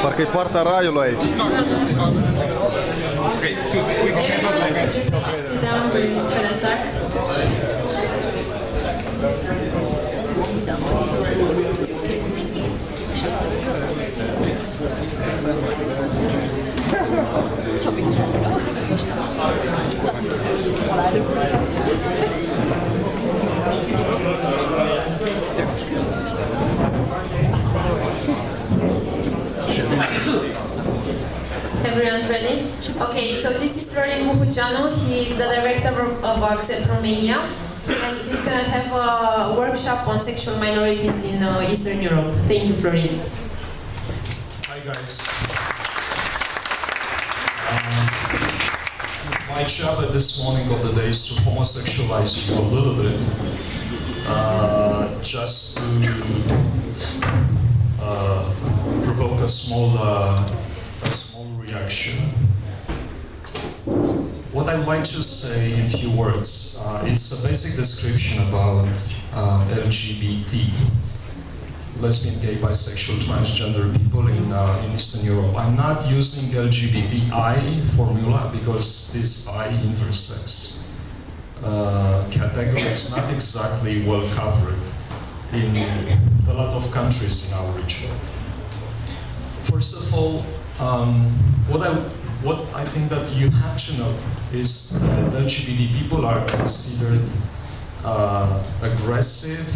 Parcă-i poarta raiului aici. Okay, excuse me. We can sit down. Can I start? Everyone's ready? Okay, so this is Florin Buhuceanu. He is the director of Accept Romania, and he's going to have a workshop on sexual minorities in Eastern Europe. Thank you, Florin. Hi, guys. My job at this morning of the day is to homosexualize you a little bit, just to provoke a small reaction. What I would like to say in few words, it's a basic description about LGBT, lesbian, gay, bisexual, transgender people in Eastern Europe. I'm not using LGBTI formula because this I intersex category is not exactly well covered in a lot of countries in our region. First of all, what I think that you have to know is that LGBT people are considered aggressive,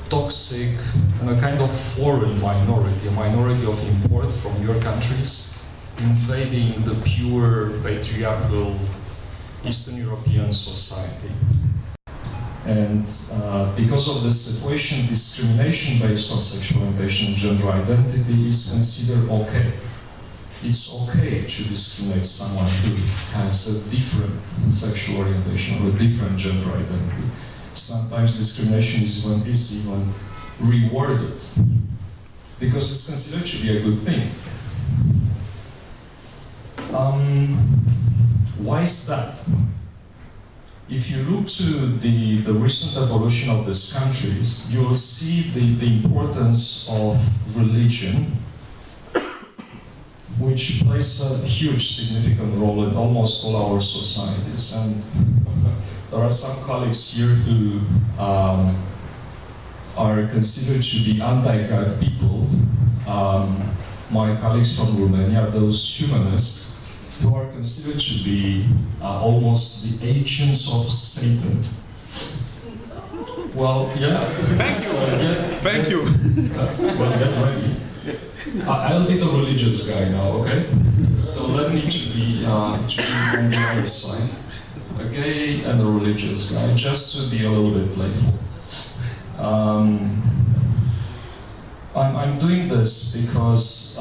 toxic, and a kind of foreign minority, a minority of import from your countries, invading the pure patriarchal Eastern European society. And because of this situation, discrimination based on sexual orientation and gender identity is considered okay. It's okay to discriminate someone who has a different sexual orientation or a different gender identity. Sometimes discrimination is even rewarded because it's considered to be a good thing. Why is that? If you look to the recent evolution of these countries, you will see the importance of religion, which plays a huge significant role in almost all our societies. And there are some colleagues here who are considered to be anti-God people. My colleagues from Romania, those humanists, who are considered to be almost the agents of Satan. Well, yeah. Thank you. Well, get ready. I'll be the religious guy now, okay? So let me to be on the other side, a gay and a religious guy, just to be a little bit playful. I'm doing this because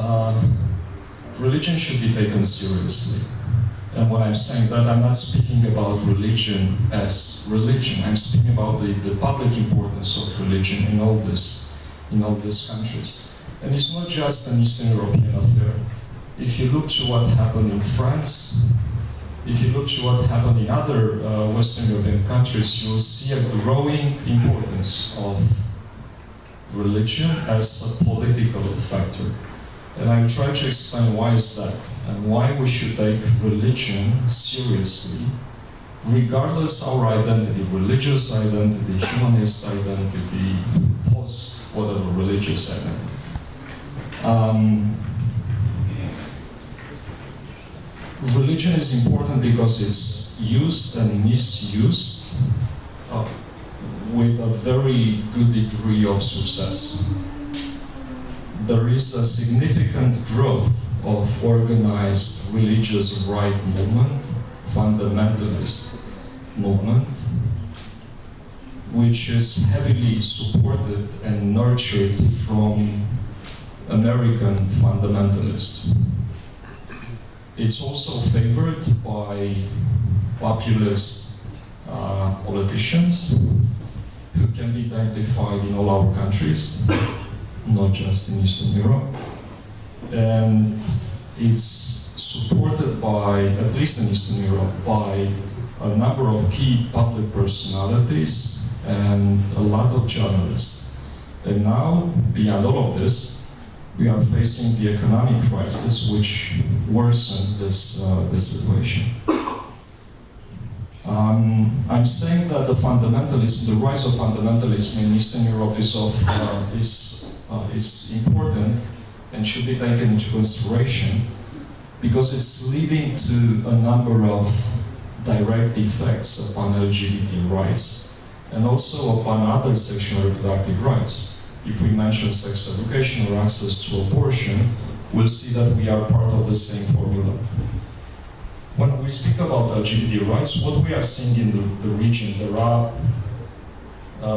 religion should be taken seriously. And when I'm saying that, I'm not speaking about religion as religion. I'm speaking about the public importance of religion in all these countries. And it's not just an Eastern European affair. If you look to what happened in France, if you look to what happened in other Western European countries, you will see a growing importance of religion as a political factor. And I'm trying to explain why is that, and why we should take religion seriously, regardless our identity, religious identity, humanist identity, post whatever religious identity. Religion is important because it's used and misused with a very good degree of success. There is a significant growth of organized religious right movement, fundamentalist movement, which is heavily supported and nurtured from American fundamentalists. It's also favored by populist politicians who can be identified in all our countries, not just in Eastern Europe. And it's supported by, at least in Eastern Europe, by a number of key public personalities and a lot of journalists. And now, beyond all of this, we are facing the economic crisis, which worsened this situation. I'm saying that the rise of fundamentalism in Eastern Europe is important and should be taken into consideration because it's leading to a number of direct effects upon LGBT rights and also upon other sexual and reproductive rights. If we mention sex education or access to abortion, we'll see that we are part of the same formula. When we speak about LGBT rights, what we are seeing in the region, there are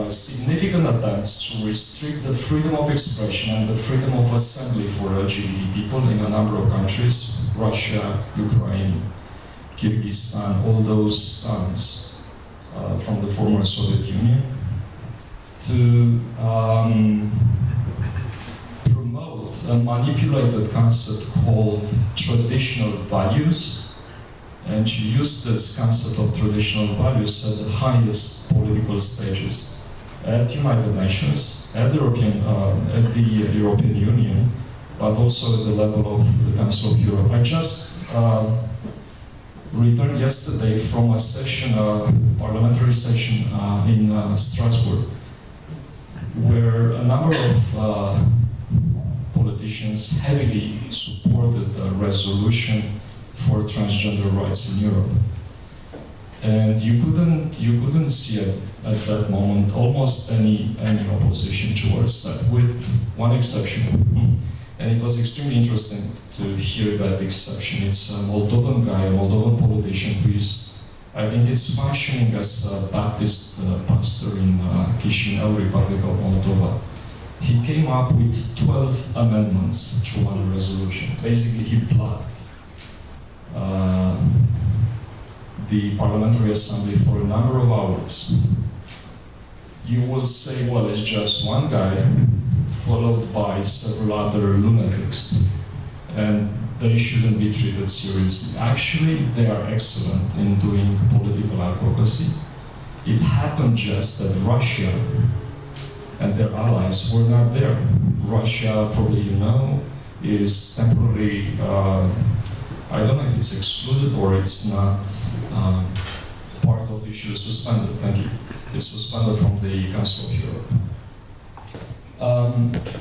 significant attempts to restrict the freedom of expression and the freedom of assembly for LGBT people in a number of countries, Russia, Ukraine, Kyrgyzstan, all those towns from the former Soviet Union, to promote a manipulated concept called traditional values, and to use this concept of traditional values at the highest political stages, at the United Nations, at the European Union, but also at the level of the Council of Europe. I just returned yesterday from a session, a parliamentary session in Strasbourg, where a number of politicians heavily supported a resolution for transgender rights in Europe. And you couldn't see at that moment almost any opposition towards that, with one exception. And it was extremely interesting to hear that exception. It's a Moldovan guy, a Moldovan politician who is, I think, is functioning as a Baptist pastor in Chisinau, Republic of Moldova. He came up with 12 amendments to one resolution. Basically, he blocked the Parliamentary Assembly for a number of hours. You will say, well, it's just one guy, followed by several other lunatics, and they shouldn't be treated seriously. Actually, they are excellent in doing political advocacy. It happened just that Russia and their allies were not there. Russia, probably you know, is temporarily I don't know if it's excluded or it's not part of the issue, suspended, thank you. It's suspended from the Council of Europe.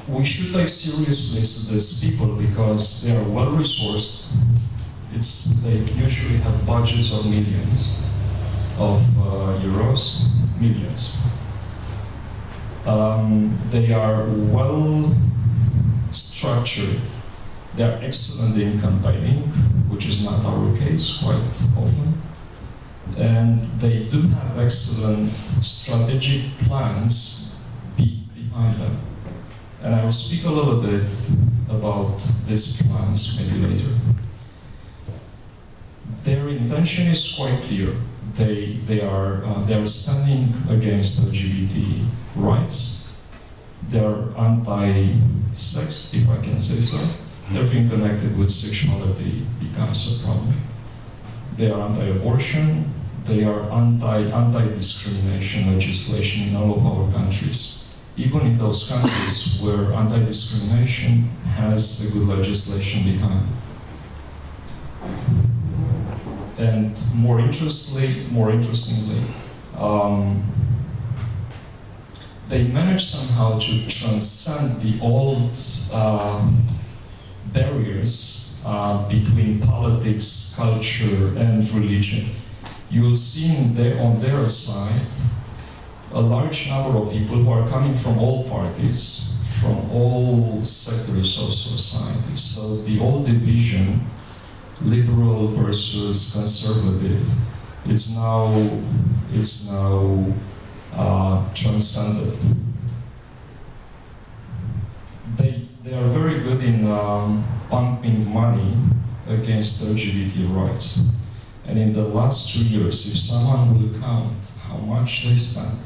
We should take seriously these people because they are well-resourced. They usually have budgets of millions of euros, millions. They are well-structured. They are excellent in campaigning, which is not our case quite often. And they do have excellent strategic plans behind them. And I will speak a little bit about these plans maybe later. Their intention is quite clear. They are standing against LGBT rights. They are anti-sex, if I can say so. Everything connected with sexuality becomes a problem. They are anti-abortion. They are anti-discrimination legislation in all of our countries. Even in those countries where anti-discrimination has a good legislation behind. And more interestingly, they managed somehow to transcend the old barriers between politics, culture, and religion. You will see on their side a large number of people who are coming from all parties, from all sectors of society. So the old division, liberal versus conservative, it's now transcended. They are very good in pumping money against LGBT rights. And in the last 2 years, if someone will count how much they spent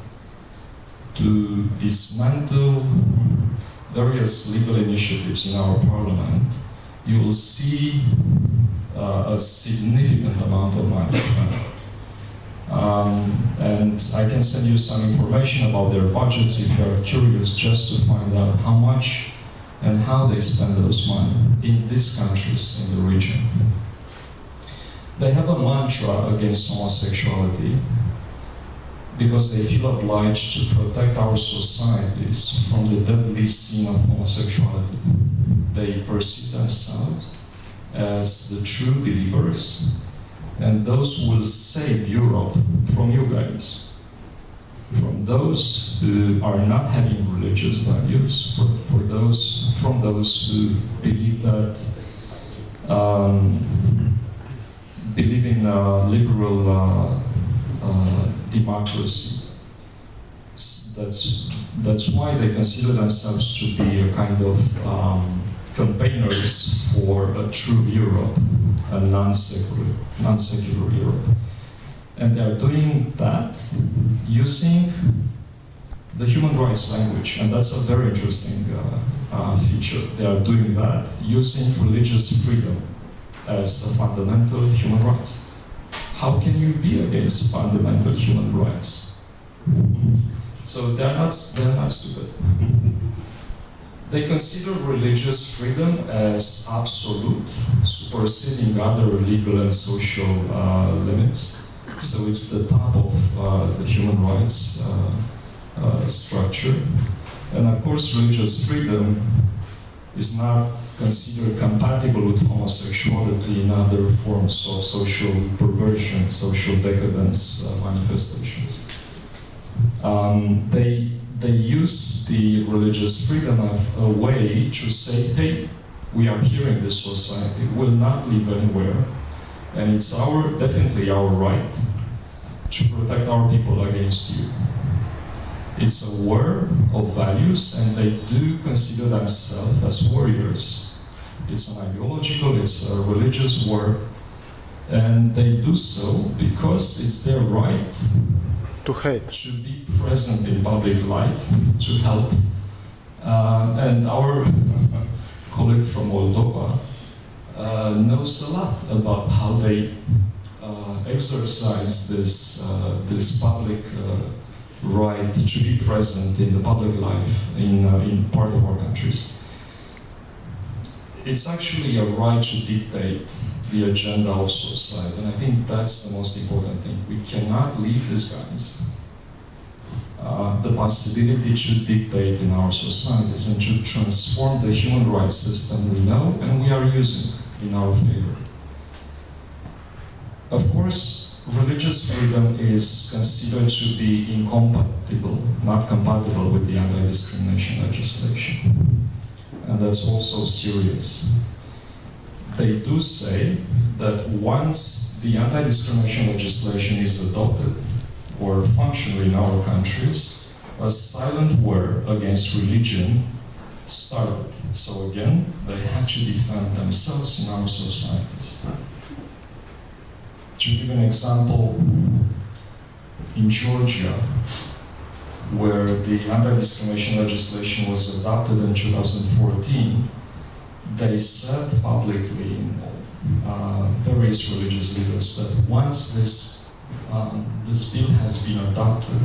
to dismantle various legal initiatives in our parliament, you will see a significant amount of money spent. And I can send you some information about their budgets if you are curious, just to find out how much and how they spend those money in these countries in the region. They have a mantra against homosexuality because they feel obliged to protect our societies from the deadly sin of homosexuality. They perceive themselves as the true believers and those who will save Europe from you guys, from those who are not having religious values, from those who believe that believe in liberal democracy. That's why they consider themselves to be a kind of campaigners for a true Europe, a non-secular Europe. And they are doing that using the human rights language, and that's a very interesting feature. They are doing that using religious freedom as a fundamental human right. How can you be against fundamental human rights? So they're not stupid. They consider religious freedom as absolute, superseding other legal and social limits. So it's the top of the human rights structure. And of course, religious freedom is not considered compatible with homosexuality and other forms of social perversion, social decadence manifestations. They use the religious freedom as a way to say, hey, we are here in this society, we'll not live anywhere, and it's definitely our right to protect our people against you. It's a war of values, and they do consider themselves as warriors. It's an ideological, it's a religious war, and they do so because it's their right To hate. to be present in public life, to help. And our colleague from Moldova knows a lot about how they exercise this public right to be present in the public life in part of our countries. It's actually a right to dictate the agenda of society, and I think that's the most important thing. We cannot leave these guys the possibility to dictate in our societies and to transform the human rights system we know and we are using in our favor. Of course, religious freedom is considered to be incompatible, not compatible with the anti-discrimination legislation. And that's also serious. They do say that once the anti-discrimination legislation is adopted or functional in our countries, a silent war against religion started. So again, they have to defend themselves in our societies. To give an example, in Georgia, where the anti-discrimination legislation was adopted in 2014, they said publicly, various religious leaders, that once this bill has been adopted,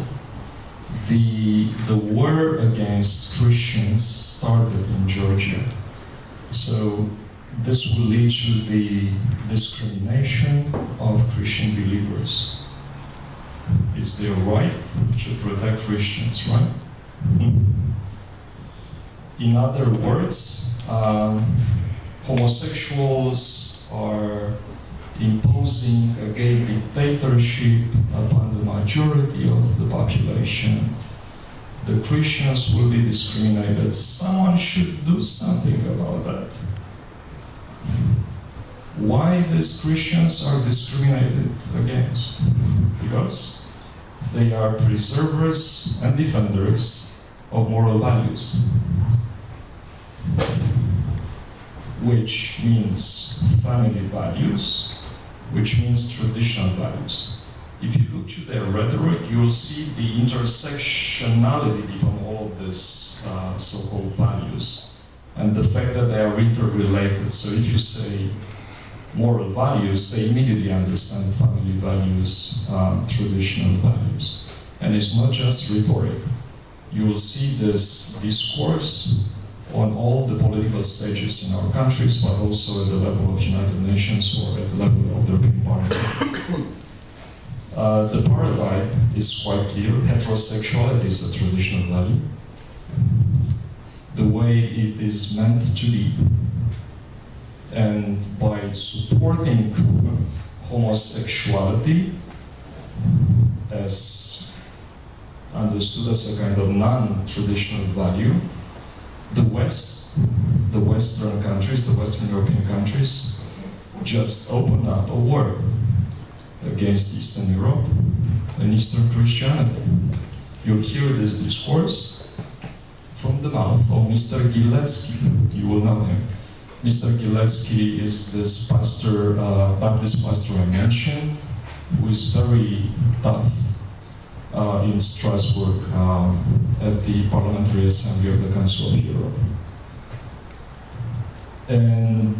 the war against Christians started in Georgia. So this will lead to the discrimination of Christian believers. It's their right to protect Christians, right? In other words, homosexuals are imposing a gay dictatorship upon the majority of the population. The Christians will be discriminated. Someone should do something about that. Why these Christians are discriminated against? Because they are preservers and defenders of moral values, which means family values, which means traditional values. If you look to their rhetoric, you will see the intersectionality between all of these so-called values and the fact that they are interrelated. So if you say moral values, they immediately understand family values, traditional values. And it's not just rhetoric. You will see this discourse on all the political stages in our countries, but also at the level of United Nations or at the level of the European Parliament. The paradigm is quite clear. Heterosexuality is a traditional value. The way it is meant to be. And by supporting homosexuality as understood as a kind of non-traditional value, the West, the Western countries, the Western European countries, just opened up a war against Eastern Europe and Eastern Christianity. You'll hear this discourse from the mouth of Mr. Giletsky. You will know him. Mr. Giletsky is this pastor, Baptist pastor I mentioned, who is very tough in Strasbourg at the Parliamentary Assembly of the Council of Europe. And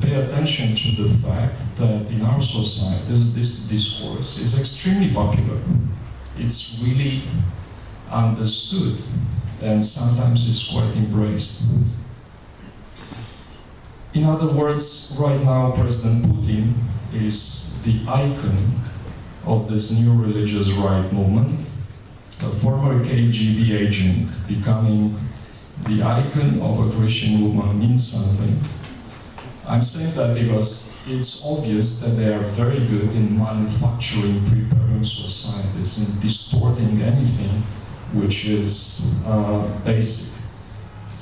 pay attention to the fact that in our society, this discourse is extremely popular. It's really understood, and sometimes it's quite embraced. In other words, right now, President Putin is the icon of this new religious right movement, a former KGB agent becoming the icon of a Christian movement means something. I'm saying that because it's obvious that they are very good in manufacturing, preparing societies, and distorting anything which is basic.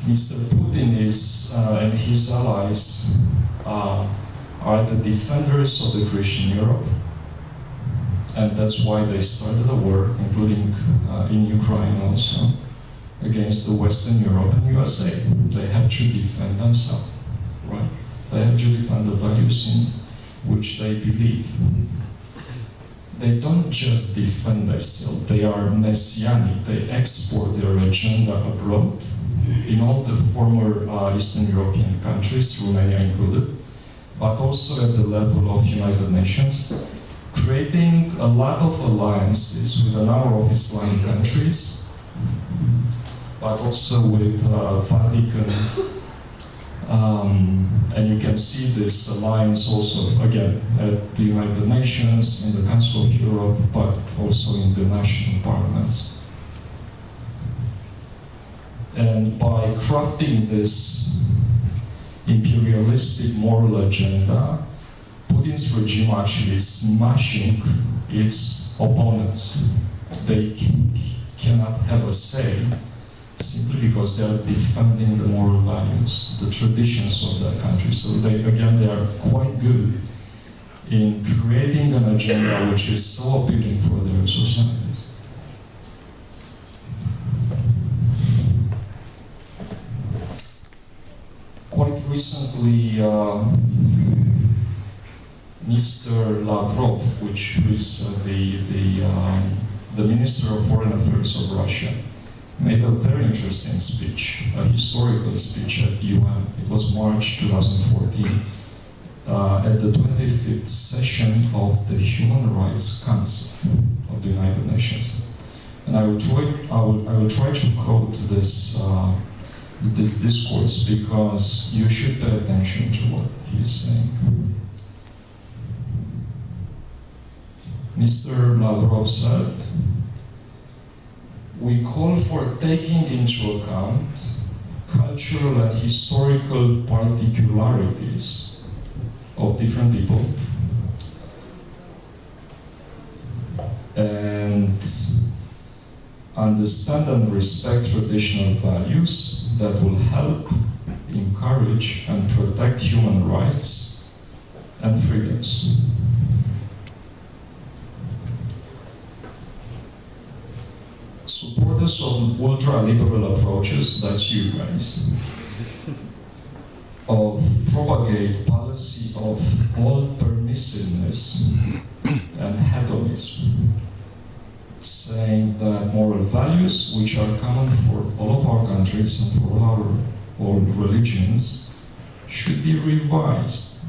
Mr. Putin is, and his allies are the defenders of the Christian Europe, and that's why they started a war, including in Ukraine also, against the Western Europe and USA. They have to defend themselves, right? They have to defend the values in which they believe. They don't just defend themselves, they are messianic. They export their agenda abroad in all the former Eastern European countries, Romania included, but also at the level of United Nations, creating a lot of alliances with a number of Islamic countries, but also with Vatican, and you can see this alliance also, again, at the United Nations, in the Council of Europe, but also in the national parliaments. And by crafting this imperialistic moral agenda, Putin's regime actually is smashing its opponents. They cannot have a say simply because they are defending the moral values, the traditions of that country. So they are quite good in creating an agenda which is so appealing for their societies. Quite recently, Mr. Lavrov, who is the Minister of Foreign Affairs of Russia, made a very interesting speech, a historical speech at the UN. It was March 2014, at the 25th session of the Human Rights Council of the United Nations. And I will try to quote this discourse because you should pay attention to what he is saying. Mr. Lavrov said, "We call for taking into account cultural and historical particularities of different people and understand and respect traditional values that will help, encourage, and protect human rights and freedoms." supporters of ultra-liberal approaches, that's you guys, of propagate policy of all permissiveness and hedonism, saying that moral values, which are common for all of our countries and for all religions, should be revised.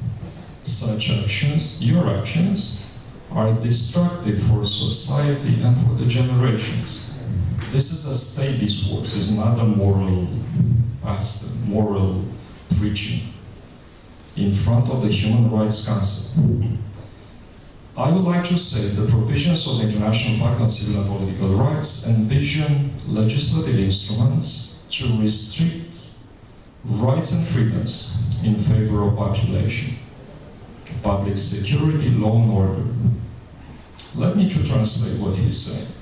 Such actions, your actions, are destructive for society and for the generations. This is a state discourse, it's not a moral preaching in front of the Human Rights Council. I would like to say the provisions of the International Pact on Civil and Political Rights envision legislative instruments to restrict rights and freedoms in favor of population, public security, law and order. Let me translate what he's saying.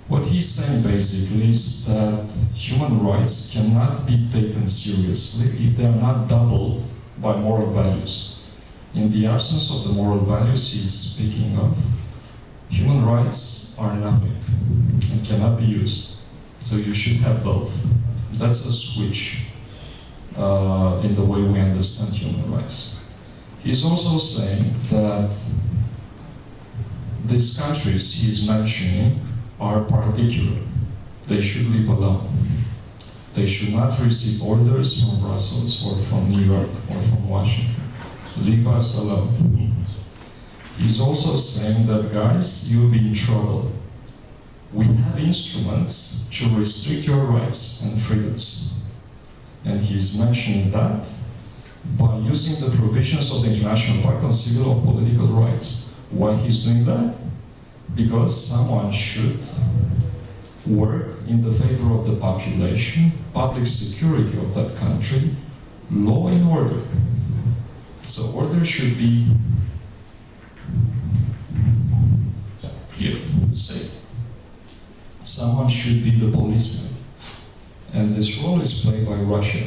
What he's saying basically is that human rights cannot be taken seriously if they are not doubled by moral values. In the absence of the moral values he's speaking of, human rights are nothing and cannot be used. So you should have both. That's a switch in the way we understand human rights. He's also saying that these countries he's mentioning are particular. They should live alone. They should not receive orders from Brussels or from New York or from Washington. Leave us alone. He's also saying that, guys, you'll be in trouble. We have instruments to restrict your rights and freedoms. And he's mentioning that by using the provisions of the International Pact on Civil and Political Rights. Why he's doing that? Because someone should work in the favor of the population, public security of that country, law and order. So order should be clear, safe. Someone should be the policeman. And this role is played by Russia.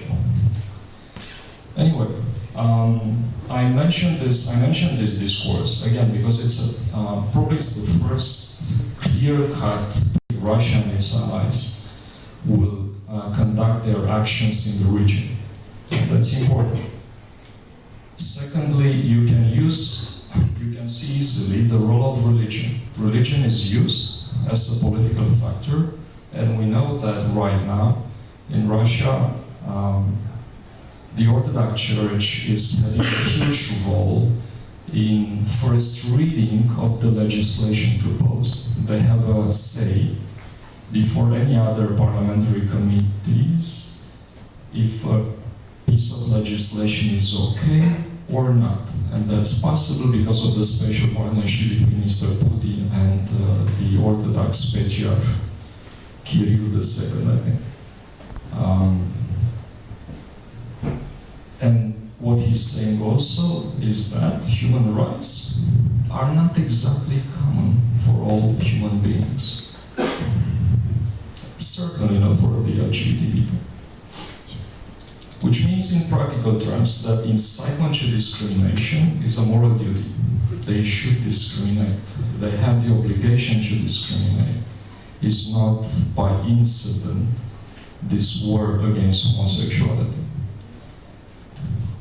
Anyway, I mentioned this discourse again because it's probably it's the first clear-cut Russia and its allies will conduct their actions in the region. That's important. Secondly, you can see easily the role of religion. Religion is used as a political factor, and we know that right now in Russia, the Orthodox Church is having a huge role in first reading of the legislation proposed. They have a say before any other parliamentary committees if a piece of legislation is okay or not. And that's possible because of the special partnership between Mr. Putin and the Orthodox Patriarch Kirill II, I think. And what he's saying also is that human rights are not exactly common for all human beings. Certainly not for the LGBT people. Which means in practical terms that incitement to discrimination is a moral duty. They should discriminate. They have the obligation to discriminate. It's not by incident this war against homosexuality.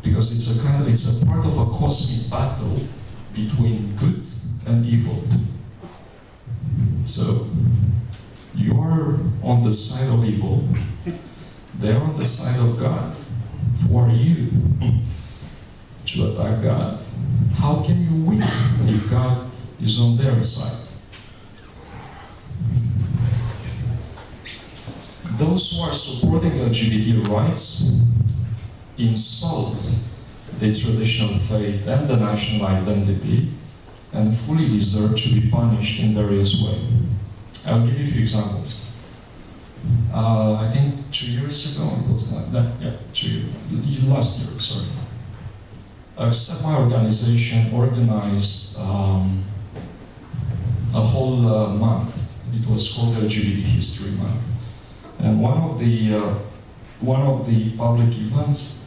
Because it's a part of a cosmic battle between good and evil. So you're on the side of evil, they're on the side of God. Who are you to attack God? How can you win if God is on their side? Those who are supporting LGBT rights insult the traditional faith and the national identity and fully deserve to be punished in various ways. I'll give you a few examples. I think 2 years ago, it was like that, yeah, last year, sorry. Except my organization organized a whole month. It was called LGBT History Month. And one of the public events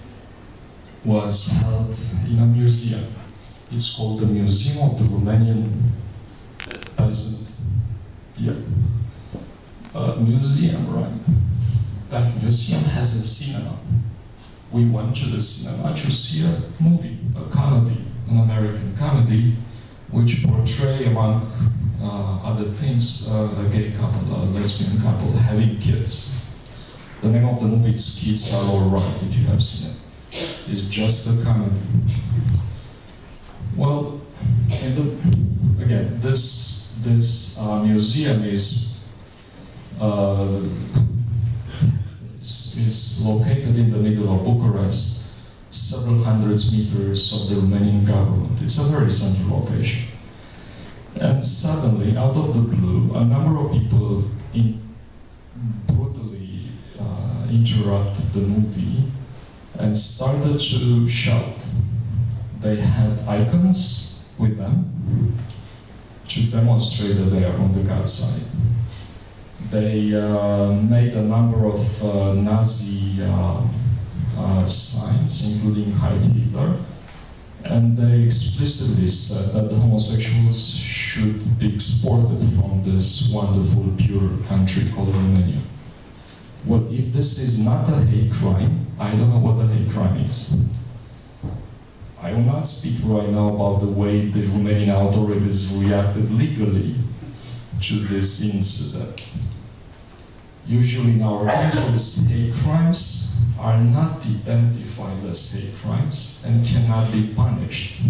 was held in a museum. It's called the Museum of the Romanian Peasant. Yeah. museum, right? That museum has a cinema. We went to the cinema to see a movie, a comedy, an American comedy, which portray, among other things, a gay couple, a lesbian couple having kids. The name of the movie is Kids Are Alright, if you have seen it. It's just a comedy. Well, again, this museum is located in the middle of Bucharest, several hundreds meters of the Romanian government. It's a very central location. And suddenly, out of the blue, a number of people brutally interrupt the movie and started to shout. They had icons with them to demonstrate that they are on the God's side. They made a number of Nazi signs, including Heil Hitler, and they explicitly said that the homosexuals should be exported from this wonderful, pure country called Romania. Well, if this is not a hate crime, I don't know what a hate crime is. I will not speak right now about the way the Romanian authorities reacted legally to this incident. Usually in our countries, hate crimes are not identified as hate crimes and cannot be punished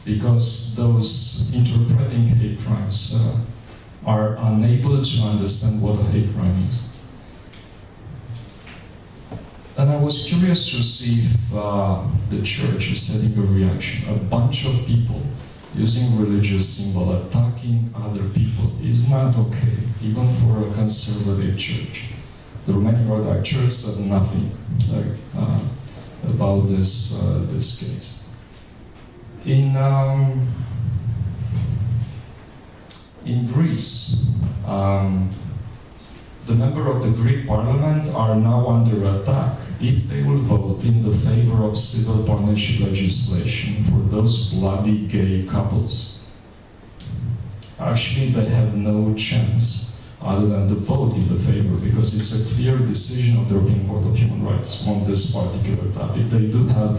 because those interpreting hate crimes are unable to understand what a hate crime is. And I was curious to see if the church is having a reaction. A bunch of people using religious symbol attacking other people is not okay, even for a conservative church. The Romanian Orthodox Church said nothing about this case. In Greece, the members of the Greek parliament are now under attack if they will vote in the favor of civil partnership legislation for those bloody gay couples. Actually, they have no chance other than to vote in the favor because it's a clear decision of the European Court of Human Rights on this particular topic. They do have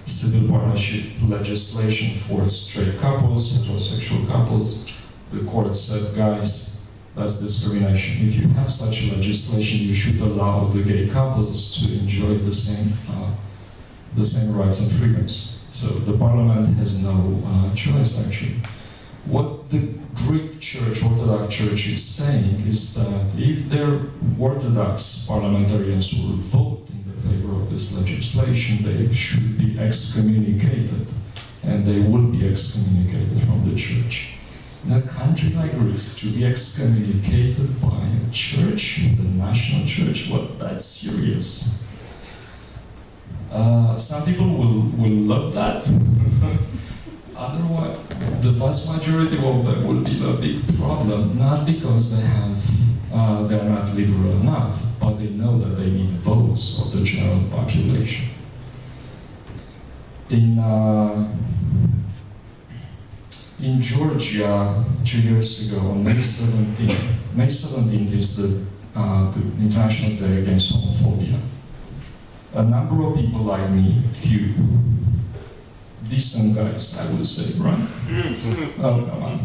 civil partnership legislation for straight couples, heterosexual couples. The court said, guys, that's discrimination. If you have such legislation, you should allow the gay couples to enjoy the same rights and freedoms. So the parliament has no choice, actually. What the Greek Church, Orthodox Church, is saying is that if their Orthodox parliamentarians will vote in the favor of this legislation, they should be excommunicated, and they will be excommunicated from the church. In a country like Greece, to be excommunicated by a church, the national church, well, that's serious. Some people will love that. Otherwise, the vast majority of them will be a big problem, not because they are not liberal enough, but they know that they need votes of the general population. In Georgia, 2 years ago, on May 17th, May 17th is the International Day Against Homophobia. A number of people like me, few, decent guys, I would say, right? Oh, come on.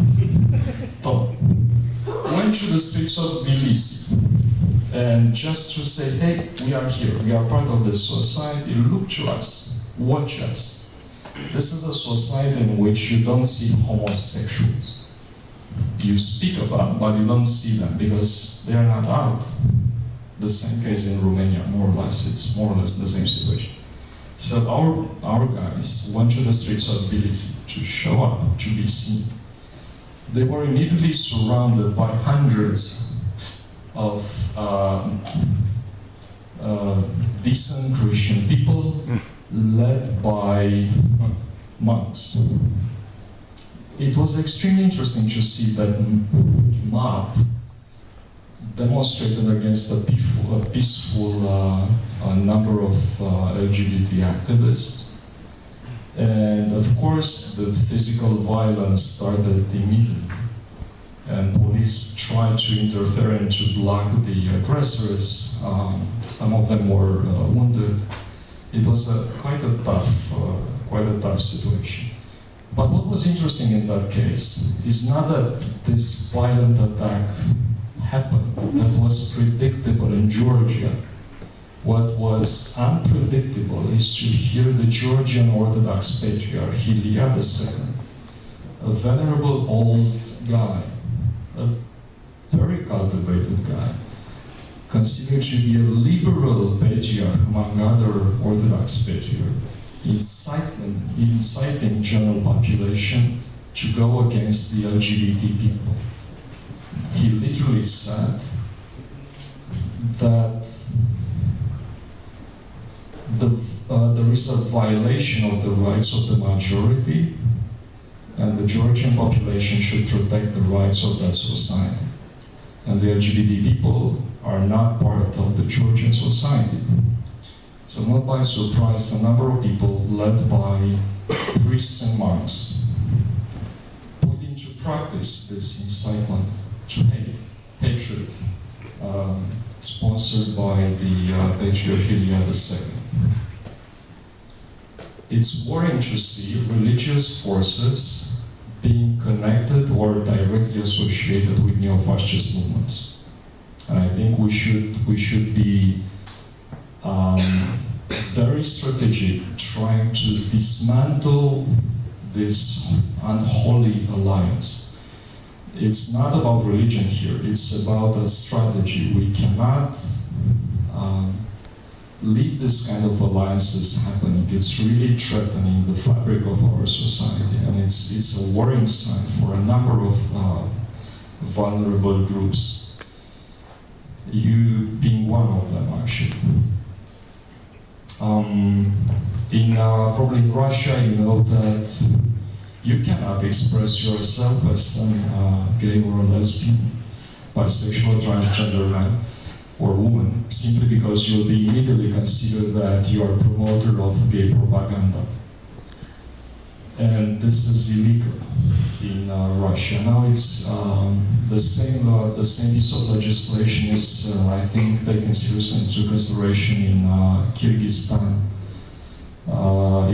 Went to the streets of Tbilisi, and just to say, hey, we are here, we are part of the society, look to us, watch us. This is a society in which you don't see homosexuals. You speak about, but you don't see them because they are not out. The same case in Romania, more or less. It's more or less the same situation. So our guys went to the streets of Tbilisi to show up, to be seen. They were immediately surrounded by hundreds of decent Christian people, led by monks. It was extremely interesting to see that mob demonstrated against a peaceful number of LGBT activists. And of course, the physical violence started immediately. and police tried to interfere and to block the aggressors. Some of them were wounded. It was quite a tough situation. But what was interesting in that case is not that this violent attack happened, that was predictable in Georgia. What was unpredictable is to hear the Georgian Orthodox Patriarch Ilia II, a venerable old guy, a very cultivated guy, considered to be a liberal patriarch among other Orthodox patriarchs, inciting general population to go against the LGBT people. He literally said that there is a violation of the rights of the majority, and the Georgian population should protect the rights of that society. And the LGBT people are not part of the Georgian society. So not by surprise, a number of people, led by priests and monks, put into practice this incitement to hate, hatred, sponsored by the Patriarch Ilia II. It's worrying to see religious forces being connected or directly associated with neo-fascist movements. And I think we should be very strategic, trying to dismantle this unholy alliance. It's not about religion here, it's about a strategy. We cannot leave this kind of alliances happening. It's really threatening the fabric of our society, and it's a worrying sign for a number of vulnerable groups. You being one of them, actually. Probably in Russia, you know that you cannot express yourself as a gay or a lesbian, bisexual, transgender man or woman, simply because you'll be immediately considered that you are a promoter of gay propaganda. And this is illegal in Russia. Now it's the same piece of legislation is, I think, taken seriously into consideration in Kyrgyzstan.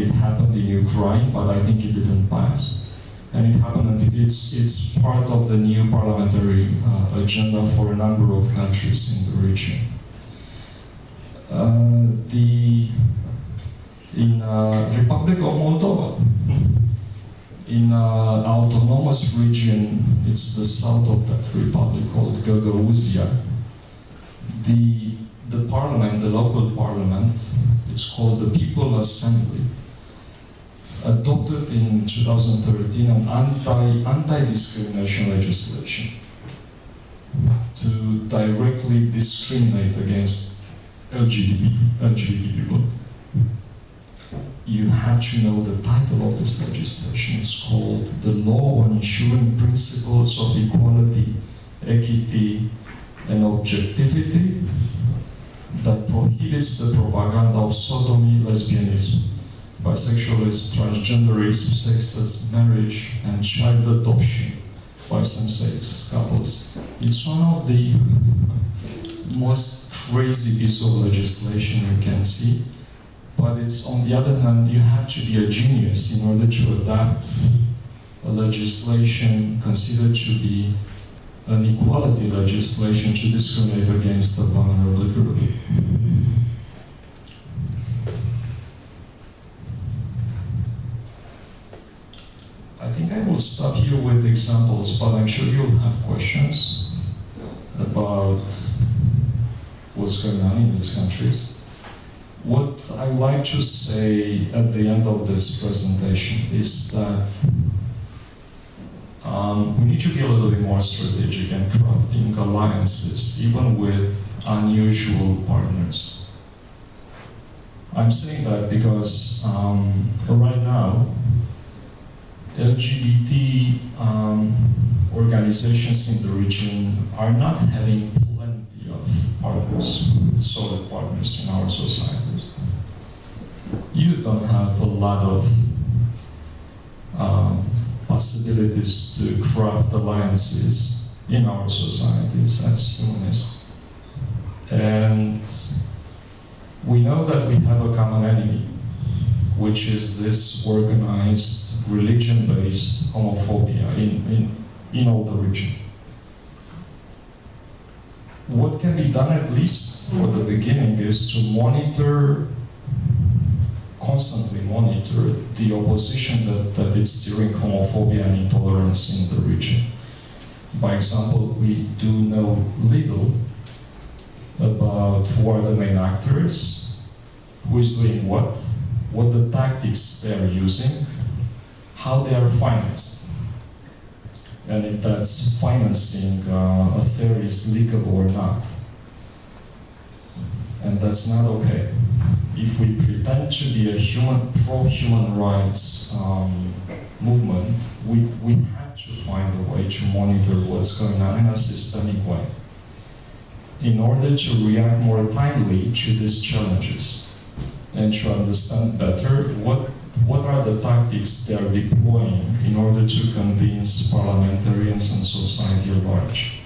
It happened in Ukraine, but I think it didn't pass. And it happened, it's part of the new parliamentary agenda for a number of countries in the region. In Republic of Moldova, in autonomous region, it's the south of that republic called Gagauzia. The parliament, the local parliament, it's called the People Assembly, adopted in 2013 an anti-discrimination legislation to directly discriminate against LGBT people. You have to know the title of this legislation. It's called the Law on Ensuring Principles of Equality, Equity, and Objectivity that prohibits the propaganda of sodomy, lesbianism, bisexualism, transgenderism, same-sex marriage, and child adoption by same-sex couples. It's one of the most crazy pieces of legislation you can see. But it's, on the other hand, you have to be a genius in order to adapt a legislation considered to be an equality legislation to discriminate against a vulnerable group. I think I will stop here with examples, but I'm sure you'll have questions about what's going on in these countries. What I like to say at the end of this presentation is that we need to be a little bit more strategic in crafting alliances, even with unusual partners. I'm saying that because right now, LGBT organizations in the region are not having plenty of partners, solid partners in our societies. You don't have a lot of possibilities to craft alliances in our societies as humanists. And we know that we have a common enemy, which is this organized, religion-based homophobia in all the region. What can be done, at least for the beginning, is to constantly monitor the opposition that is steering homophobia and intolerance in the region. By example, we do know little about who are the main actors, who is doing what the tactics they are using, how they are financed, and if that's financing affair is legal or not. And that's not okay. If we pretend to be a pro-human rights movement, we have to find a way to monitor what's going on in a systemic way in order to react more timely to these challenges and to understand better what are the tactics they are deploying in order to convince parliamentarians and society at large.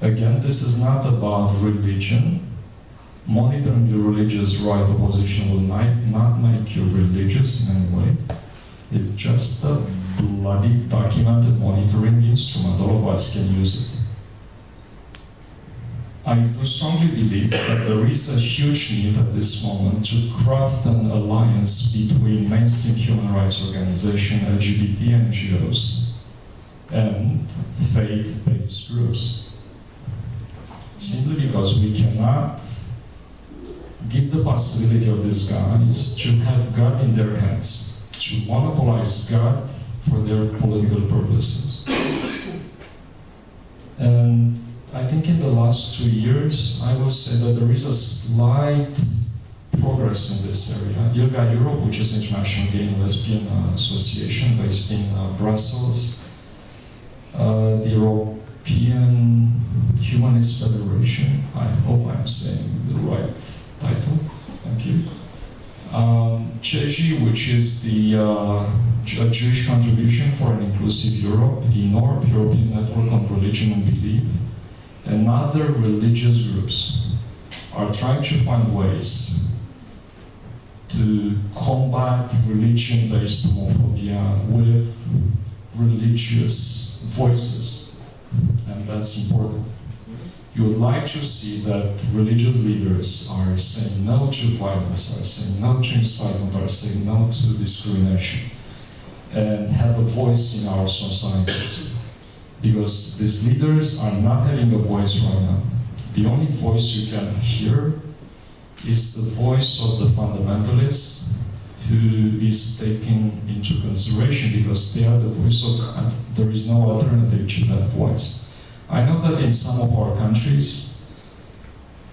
Again, this is not about religion. Monitoring the religious right opposition will not make you religious in any way. It's just a bloody documented monitoring instrument. All of us can use it. I do strongly believe that there is a huge need at this moment to craft an alliance between mainstream human rights organizations, LGBT NGOs, and faith-based groups. Simply because we cannot give the possibility of these guys to have God in their hands, to monopolize God for their political purposes. And I think in the last 2 years, I will say that there is a slight progress in this area. ILGA Europe, which is International Gay and Lesbian Association based in Brussels, the European Humanist Federation, I hope I'm saying the right title, thank you. CEJI, which is the Jewish Contribution for an Inclusive Europe, ENORP, European Network on Religion and Belief, and other religious groups are trying to find ways to combat religion-based homophobia with religious voices, and that's important. You would like to see that religious leaders are saying no to violence, are saying no to incitement, are saying no to discrimination, and have a voice in our societies. Because these leaders are not having a voice right now. The only voice you can hear is the voice of the fundamentalists who is taken into consideration because they are the voice of God. There is no alternative to that voice. I know that in some of our countries,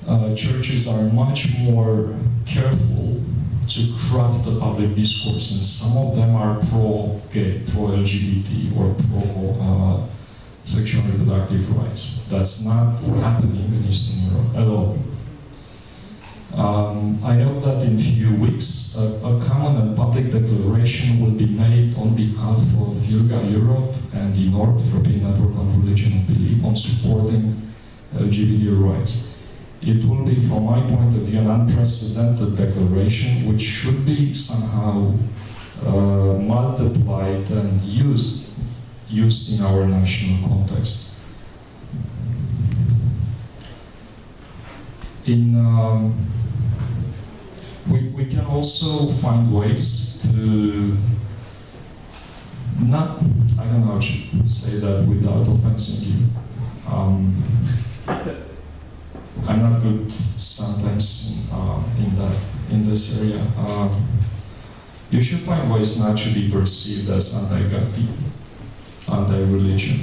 churches are much more careful to craft the public discourse, and some of them are pro-gay, pro-LGBT, or pro sexual and reproductive rights. That's not happening in Eastern Europe at all. I know that in a few weeks, a common and public declaration will be made on behalf of ILGA Europe and the ENORP, European Network on Religion and Belief, on supporting LGBT rights. It will be, from my point of view, an unprecedented declaration which should be somehow multiplied and used in our national context. We can also find ways to not, I don't know how to say that without offending you. I'm not good sometimes in this area. You should find ways not to be perceived as anti-God people, anti-religion.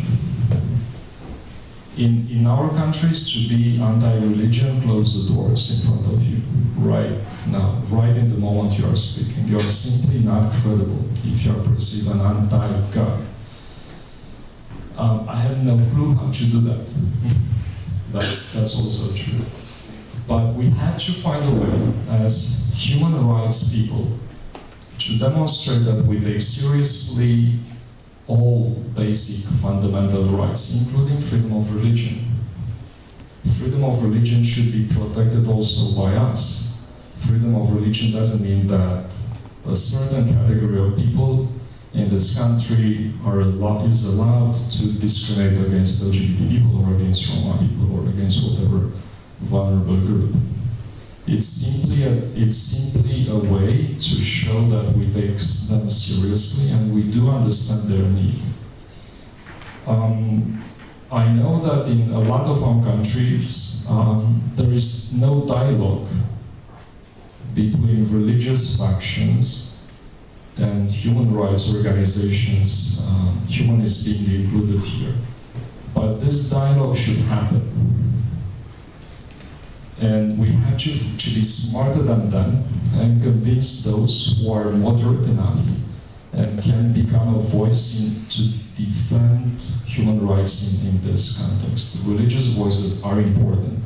In our countries, to be anti-religion, close the doors in front of you right now, right in the moment you are speaking. You are simply not credible if you are perceived an anti-God. I have no clue how to do that. That's also true. But we have to find a way, as human rights people, to demonstrate that we take seriously all basic fundamental rights, including freedom of religion. Freedom of religion should be protected also by us. Freedom of religion doesn't mean that a certain category of people in this country is allowed to discriminate against LGBT people or against Roma people or against whatever vulnerable group. It's simply a way to show that we take them seriously and we do understand their need. I know that in a lot of our countries there is no dialogue between religious factions and human rights organizations, humanists being included here. But this dialogue should happen. And we have to be smarter than them and convince those who are moderate enough and can become a voice to defend human rights in this context. Religious voices are important.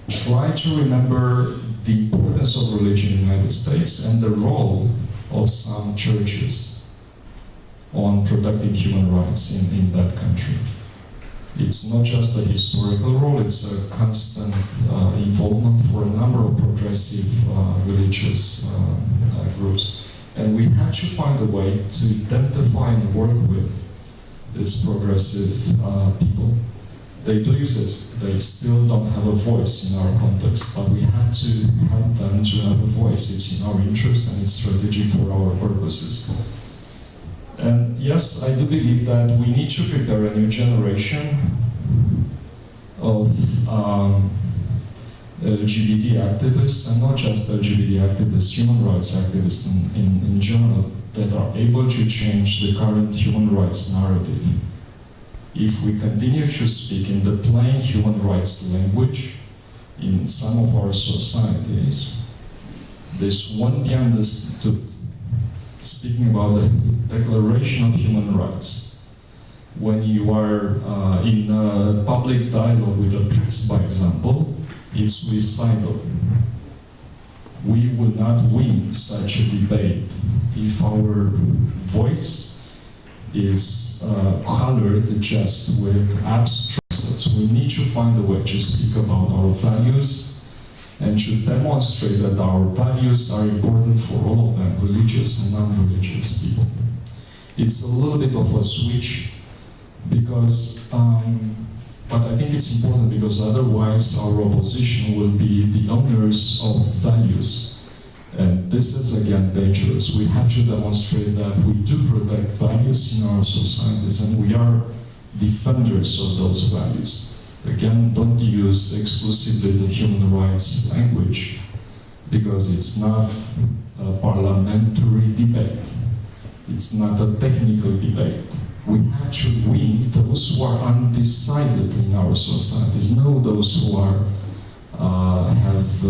Try to remember the importance of religion in the United States and the role of some churches on protecting human rights in that country. It's not just a historical role, it's a constant involvement for a number of progressive religious groups. And we have to find a way to identify and work with these progressive people. They do exist. They still don't have a voice in our context, but we have to help them to have a voice. It's in our interest and it's strategic for our purposes. And yes, I do believe that we need to prepare a new generation of LGBT activists, and not just LGBT activists, human rights activists in general, that are able to change the current human rights narrative. If we continue to speak in the plain human rights language in some of our societies, this won't be understood. Speaking about the Declaration of Human Rights, when you are in a public dialogue with the press, by example, it's suicidal. We will not win such a debate if our voice is colored just with abstract words. We need to find a way to speak about our values and to demonstrate that our values are important for all of them, religious and non-religious people. It's a little bit of a switch because, but I think it's important because otherwise our opposition will be the owners of values. And this is again dangerous. We have to demonstrate that we do protect values in our societies and we are defenders of those values. Again, don't use exclusively the human rights language because it's not a parliamentary debate. It's not a technical debate. We have to win those who are undecided in our societies, know those who are have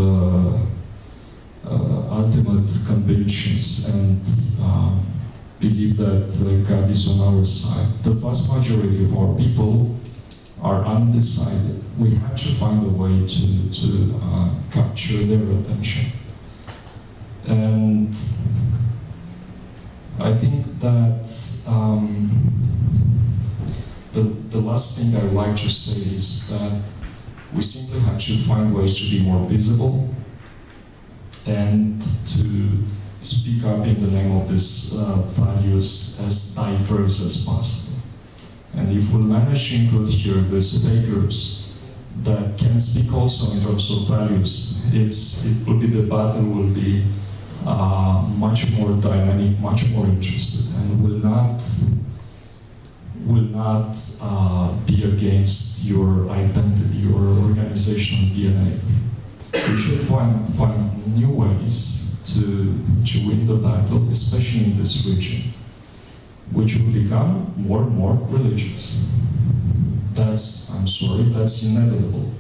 ultimate convictions and believe that God is on our side. The vast majority of our people are undecided. We have to find a way to capture their attention. And I think that the last thing I'd like to say is that we simply have to find ways to be more visible and to speak up in the name of these values as diverse as possible. And if we manage to include here the state groups that can speak also in terms of values, it will be the battle will be much more dynamic, much more interested, and will not be against your identity, your organizational DNA. We should find new ways to win the battle, especially in this region, which will become more and more religious. I'm sorry, that's inevitable.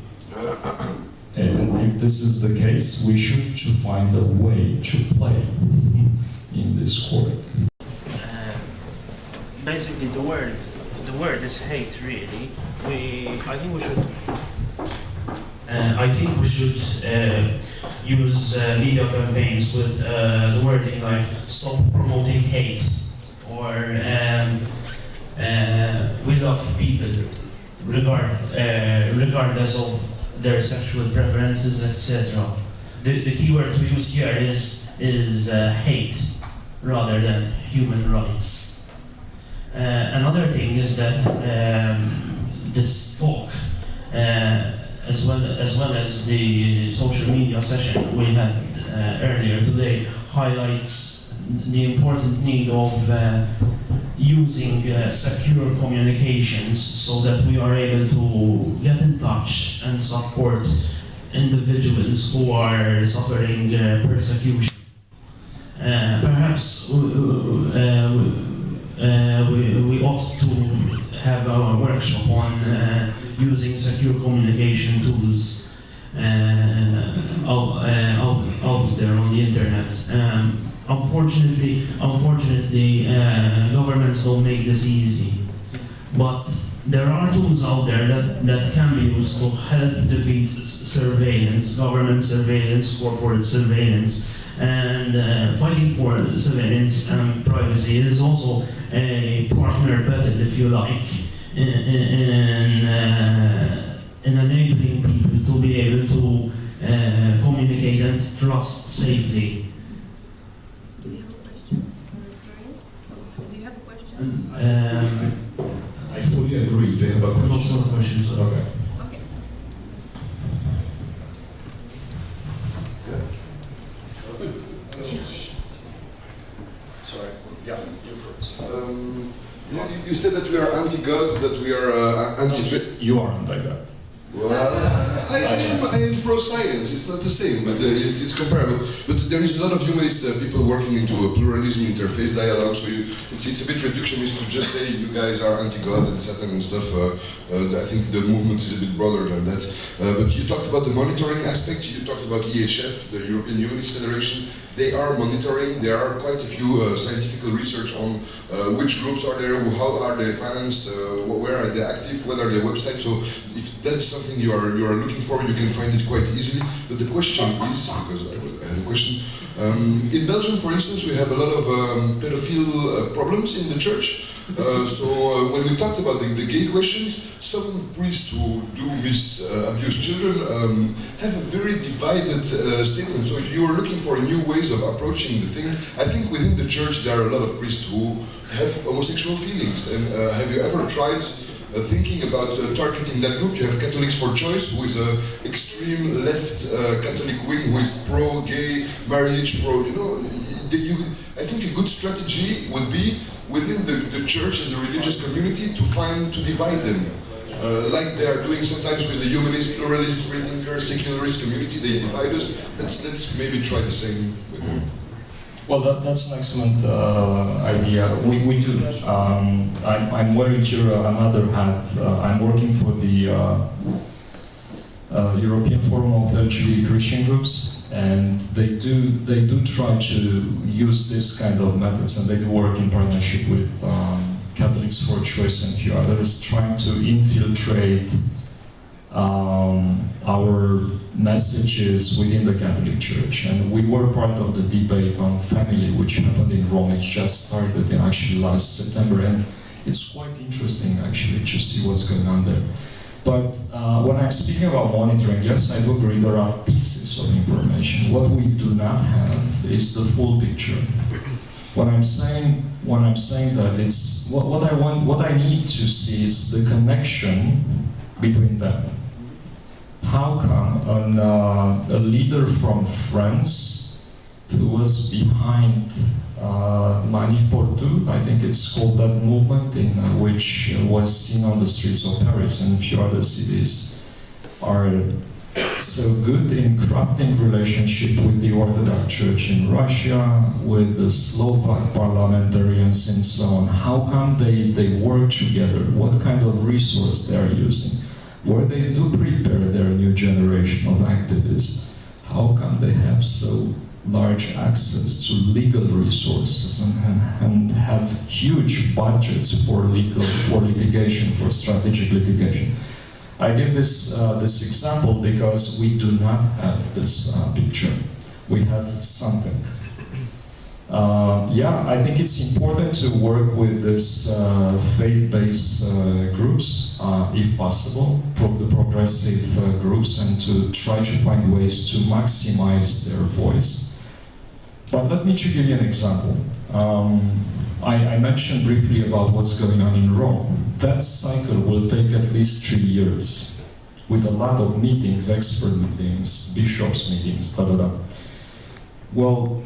And if this is the case, we should to find a way to play in this court. Basically, the word is hate. Really, I think we should use media campaigns with the wording like "Stop promoting hate" or we love people regardless of their sexual preferences, etc. The key word to use here is hate rather than human rights. Another thing is that this talk, as well as the social media session we had earlier today, highlights the important need of using secure communications so that we are able to get in touch and support individuals who are suffering persecution. Perhaps we ought to have a workshop on using secure communication tools out there on the internet. Unfortunately, governments don't make this easy. But there are tools out there that can be used to help defeat surveillance, government surveillance, corporate surveillance, and fighting for surveillance and privacy is also a partner battle, if you like, in enabling people to be able to communicate and trust safely. Do you have a question? I fully agree. Do you have a question? Lots of questions. Okay. Okay. Sorry. Yeah, you first. You said that we are anti-God, that we are anti-faith. You are anti-God. Well, I am pro-science. It's not the same, but it's comparable. But there is a lot of humanist people working into a pluralism, interface dialogue. So it's a bit reductionist to just say you guys are anti-God and Satan and stuff. I think the movement is a bit broader than that. But you talked about the monitoring aspect. You talked about EHF, the European Humanist Federation. They are monitoring. There are quite a few scientific research on which groups are there, how are they financed, where are they active, what are their websites. So if that's something you are looking for, you can find it quite easily. But the question is, because I had a question, in Belgium, for instance, we have a lot of pedophile problems in the church. So when we talked about the gay questions, some priests who do abuse children have a very divided statement. So you are looking for new ways of approaching the thing. I think within the church there are a lot of priests who have homosexual feelings. And have you ever tried thinking about targeting that group? You have Catholics for Choice, who is an extreme left Catholic wing who is pro-gay marriage, I think a good strategy would be within the church and the religious community to divide them. Like they are doing sometimes with the humanist, pluralist, freethinker, secularist community, they divide us. Let's maybe try the same with them. Well, that's an excellent idea. We do. I'm wearing here another hat. I'm working for the European Forum of LGBT Christian Groups, and they do try to use this kind of methods, and they do work in partnership with Catholics for Choice and a few others, trying to infiltrate our messages within the Catholic Church. And we were part of the debate on family, which happened in Rome. It just started in actually last September, and it's quite interesting actually to see what's going on there. But when I'm speaking about monitoring, yes, I do agree there are pieces of information. What we do not have is the full picture. When I'm saying that, it's what I need to see is the connection between them. How come a leader from France who was behind Manif Portu, I think it's called that movement, in which was seen on the streets of Paris and a few other cities, are so good in crafting relationship with the Orthodox Church in Russia, with the Slovak parliamentarians and so on. How come they work together? What kind of resource they are using? Where they do prepare their new generation of activists, how come they have so large access to legal resources and have huge budgets for litigation, for strategic litigation? I give this example because we do not have this picture. We have something. Yeah, I think it's important to work with these faith-based groups, if possible, the progressive groups, and to try to find ways to maximize their voice. But let me give you an example. I mentioned briefly about what's going on in Rome. That cycle will take at least 3 years, with a lot of meetings, expert meetings, bishops' meetings, Well,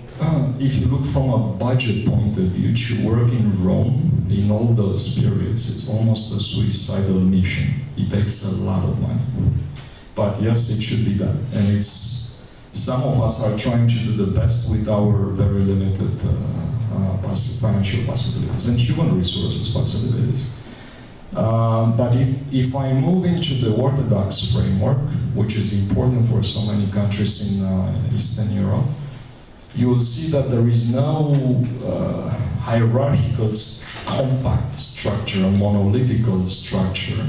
if you look from a budget point of view, to work in Rome in all those periods is almost a suicidal mission. It takes a lot of money. But yes, it should be done. And some of us are trying to do the best with our very limited financial possibilities and human resources possibilities. But if I move into the Orthodox framework, which is important for so many countries in Eastern Europe, you will see that there is no hierarchical compact structure, a monolithical structure,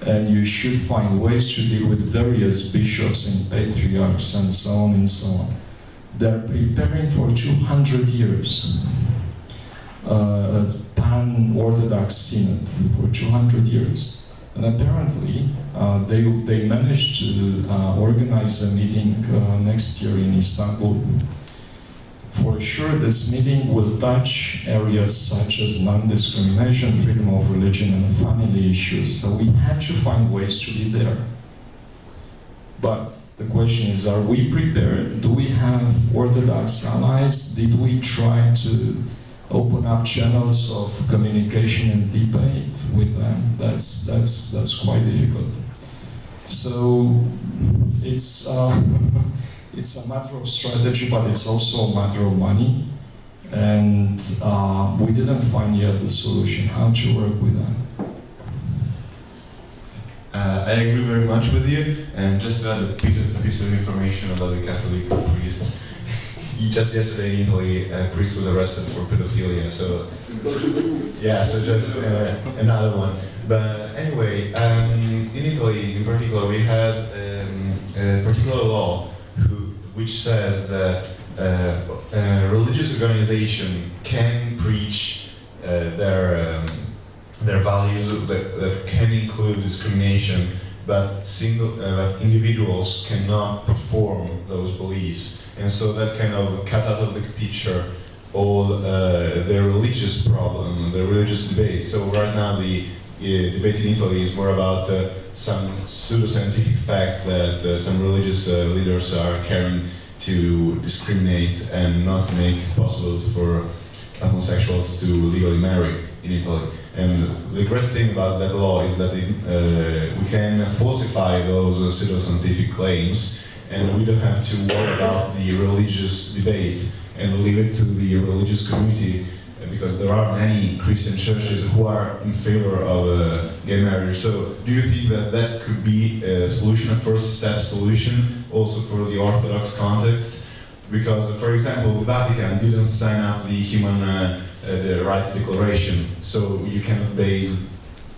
and you should find ways to deal with various bishops and patriarchs and so on and so on. They're preparing for 200 years. Pan-Orthodox Synod for 200 years. And apparently, they managed to organize a meeting next year in Istanbul. For sure, this meeting will touch areas such as non-discrimination, freedom of religion, and family issues. So we have to find ways to be there. But the question is, are we prepared? Do we have Orthodox allies? Did we try to open up channels of communication and debate with them? That's quite difficult. So it's a matter of strategy, but it's also a matter of money. And we didn't find yet the solution, how to work with that. I agree very much with you, and just to add a piece of information about the Catholic priests. Just yesterday in Italy, a priest was arrested for pedophilia, so yeah, so just another one. But anyway, in Italy in particular, we had a particular law which says that a religious organization can preach their values that can include discrimination, but individuals cannot perform those beliefs. And so that kind of cut out of the picture all the religious problem, the religious debate. So right now the debate in Italy is more about some pseudoscientific facts that some religious leaders are carrying to discriminate and not make it possible for homosexuals to legally marry in Italy. And the great thing about that law is that we can falsify those pseudoscientific claims, and we don't have to worry about the religious debate and leave it to the religious community, because there are many Christian churches who are in favor of gay marriage. So do you think that that could be a solution, a first step solution, also for the Orthodox context? Because, for example, the Vatican didn't sign up the Human Rights Declaration, so you cannot base,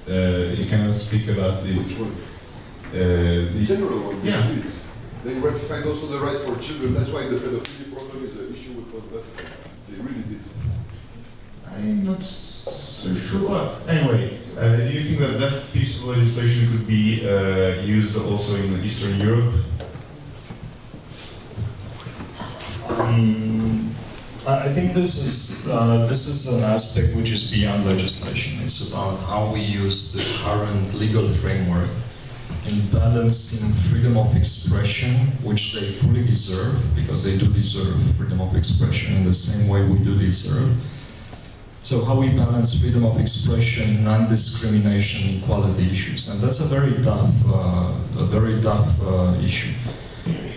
you cannot speak about the... Which one? The general one. Yeah. They ratified also the right for children. That's why the pedophilia problem is an issue for the Vatican. They really did. I'm not so sure. Anyway, do you think that that piece of legislation could be used also in Eastern Europe? I think this is an aspect which is beyond legislation. It's about how we use the current legal framework in balancing freedom of expression, which they fully deserve, because they do deserve freedom of expression in the same way we do deserve. So how we balance freedom of expression, non-discrimination, equality issues, and that's a very tough issue.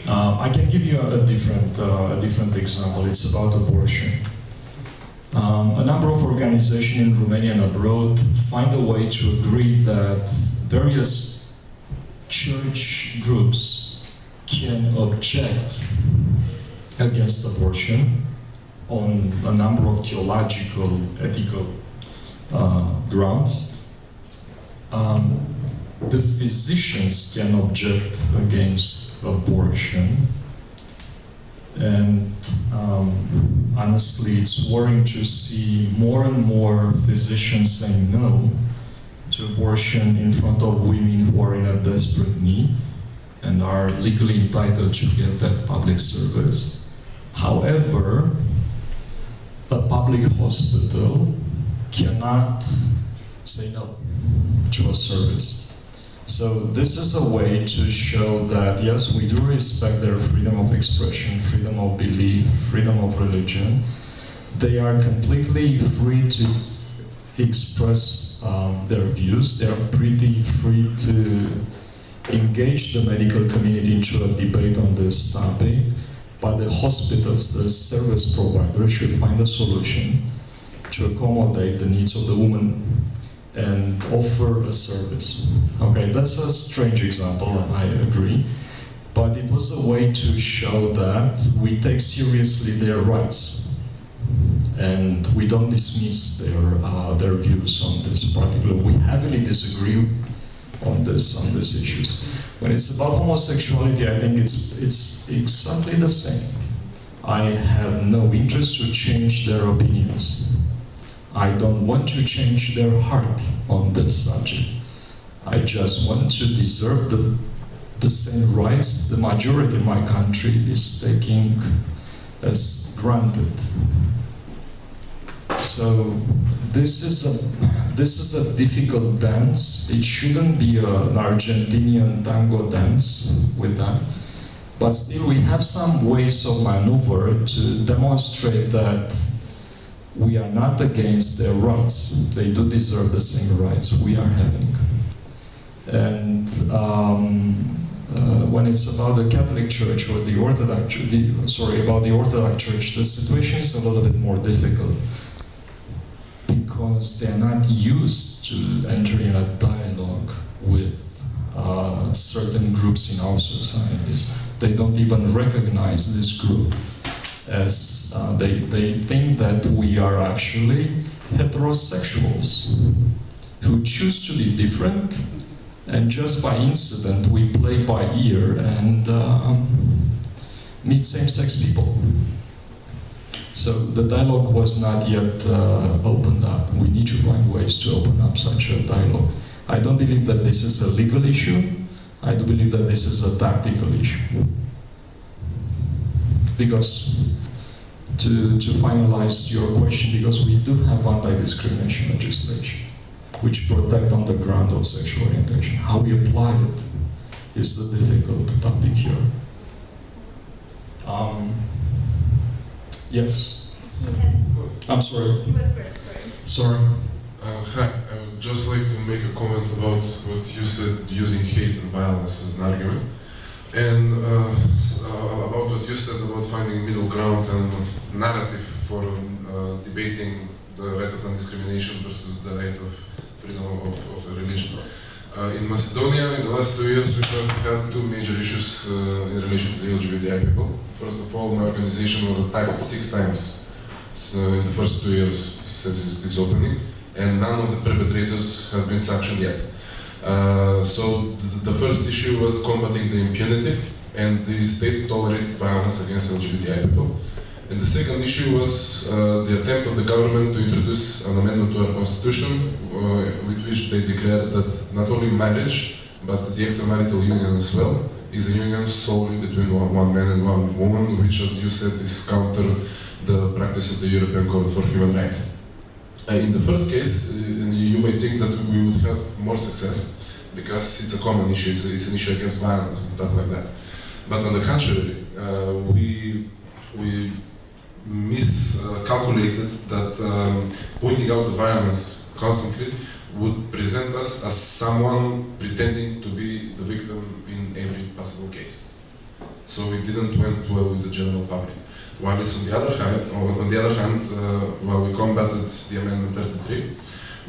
I can give you a different example. It's about abortion. A number of organizations in Romania and abroad find a way to agree that various church groups can object against abortion on a number of theological, ethical grounds. The physicians can object against abortion, And honestly, it's worrying to see more and more physicians saying no to abortion in front of women who are in a desperate need and are legally entitled to get that public service. However, a public hospital cannot say no to a service. So this is a way to show that, yes, we do respect their freedom of expression, freedom of belief, freedom of religion. They are completely free to express their views. They are pretty free to engage the medical community into a debate on this topic. But the hospitals, the service providers, should find a solution to accommodate the needs of the woman and offer a service. Okay, that's a strange example, I agree, but it was a way to show that we take seriously their rights and we don't dismiss their views on this particular. We heavily disagree on these issues. When it's about homosexuality, I think it's exactly the same. I have no interest to change their opinions. I don't want to change their heart on this subject. I just want to deserve the same rights the majority in my country is taking as granted. So this is a difficult dance. It shouldn't be an Argentinian tango dance with that. But still we have some ways of maneuver to demonstrate that we are not against their rights. They do deserve the same rights we are having. And when it's about the Catholic Church or the Orthodox, about the Orthodox Church, the situation is a little bit more difficult because they are not used to entering a dialogue with certain groups in our societies. They don't even recognize this group, as they think that we are actually heterosexuals who choose to be different, and just by incident we play by ear and meet same-sex people. So the dialogue was not yet opened up. We need to find ways to open up such a dialogue. I don't believe that this is a legal issue. I do believe that this is a tactical issue. Because to finalize your question, because we do have anti-discrimination legislation which protect on the ground of sexual orientation. How we apply it is the difficult topic here. Yes. I'm sorry. He was first, Sorry. Hi, I would just like to make a comment about what you said, using hate and violence as an argument. And about what you said about finding middle ground and narrative for debating the right of non-discrimination versus the right of freedom of religion. In Macedonia, in the last 2 years, we have had two major issues in relation to the LGBTI people. First of all, my organization was attacked 6 times in the first 2 years since its opening, and none of the perpetrators has been sanctioned yet. So the first issue was combating the impunity, and the state tolerated violence against LGBTI people. And the second issue was the attempt of the government to introduce an amendment to our constitution with which they declared that not only marriage, but the extramarital union as well, is a union solely between one man and one woman, which, as you said, is counter the practice of the European Court for Human Rights. In the first case, you may think that we would have more success because it's a common issue, it's an issue against violence and stuff like that. But on the contrary, we miscalculated that pointing out the violence constantly would present us as someone pretending to be the victim in every possible case. So it didn't went well with the general public. While on the other hand, while we combated the Amendment 33,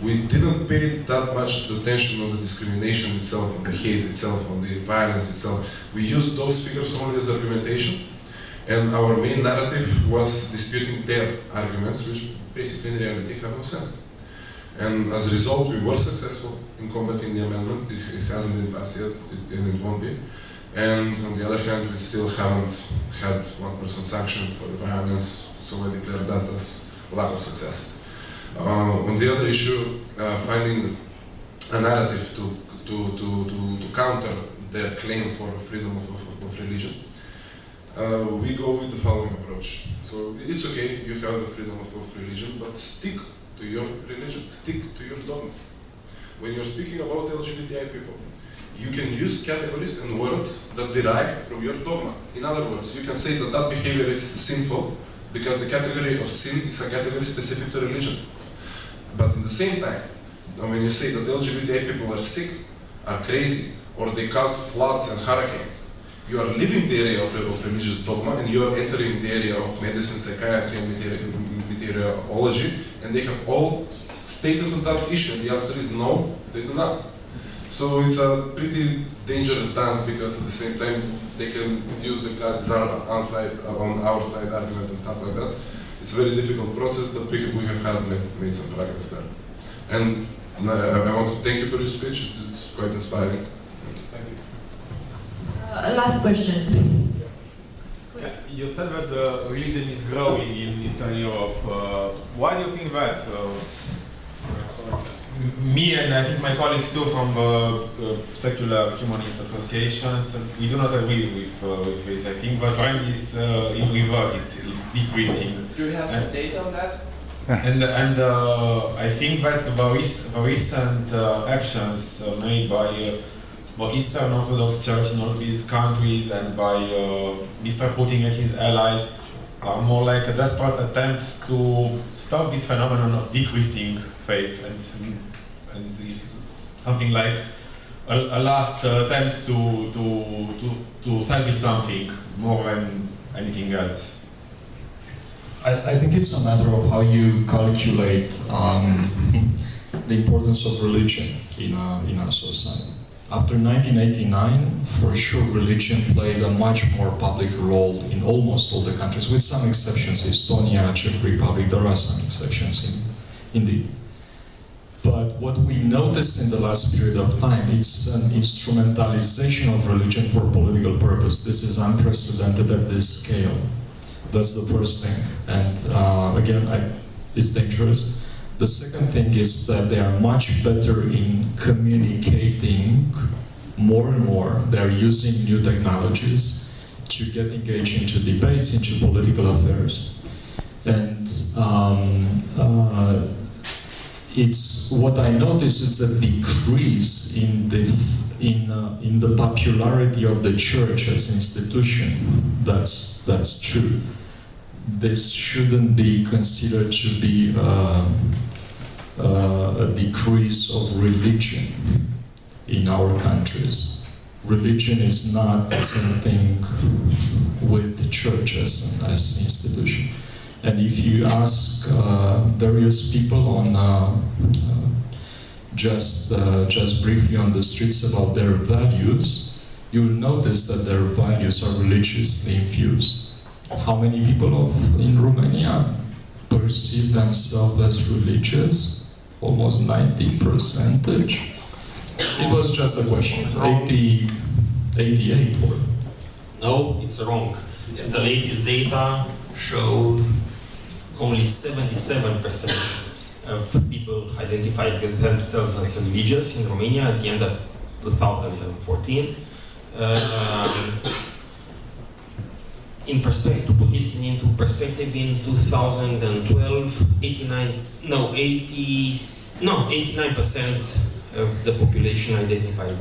we didn't pay that much attention on the discrimination itself, on the hate itself, on the violence itself. We used those figures only as argumentation, and our main narrative was disputing their arguments, which basically in reality have no sense. And as a result, we were successful in combating the amendment. It hasn't been passed yet, and it won't be. And on the other hand, we still haven't had 1% sanction for the violence, so I declare that as a lack of success. On the other issue, finding a narrative to counter their claim for freedom of religion, we go with the following approach. So it's okay, you have the freedom of religion, but stick to your religion, stick to your dogma. When you're speaking about LGBTI people, you can use categories and words that derive from your dogma. In other words, you can say that that behavior is sinful because the category of sin is a category specific to religion. But in the same time, when you say that LGBTI people are sick, are crazy, or they cause floods and hurricanes, you are leaving the area of religious dogma and you are entering the area of medicine, psychiatry, and meteorology, and they have all stated on that issue. The answer is no, they do not. So it's a pretty dangerous dance because at the same time they can use the God is on our side argument and stuff like that. It's a very difficult process, but we have made some progress there. And I want to thank you for your speech. It's quite inspiring. Thank you. Last question. You said that the religion is growing in Eastern Europe. Why do you think that? Me and I think my colleagues too from the secular humanist associations, we do not agree with this. I think the trend is in reverse, it's decreasing. Do you have some data on that? And I think that the recent actions made by the Eastern Orthodox Church in all these countries and by Mr. Putin and his allies are more like a desperate attempt to stop this phenomenon of decreasing faith, and it's something like a last attempt to salvage something more than anything else. I think it's a matter of how you calculate the importance of religion in a society. After 1989, for sure, religion played a much more public role in almost all the countries, with some exceptions. Estonia, Czech Republic, there are some exceptions indeed. But what we noticed in the last period of time, it's an instrumentalization of religion for political purpose. This is unprecedented at this scale. That's the first thing. And again, it's dangerous. The second thing is that they are much better in communicating more and more. They're using new technologies to get engaged into debates, into political affairs. And it's what I notice is a decrease in the popularity of the church as institution. That's true. This shouldn't be considered to be a decrease of religion in our countries. Religion is not the same thing with the church as institution. And if you ask various people on just briefly on the streets about their values, you'll notice that their values are religiously infused. How many people in Romania perceive themselves as religious? Almost 90%. It was just a question. 88 or? No, it's wrong. The latest data show only 77% of people identified themselves as religious in Romania at the end of 2014. To put it into perspective, in 2012, 89% of the population identified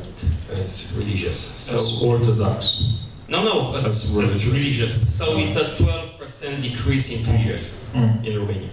as religious. So as Orthodox. No, that's religious. So it's a 12% decrease in 2 years in Romania.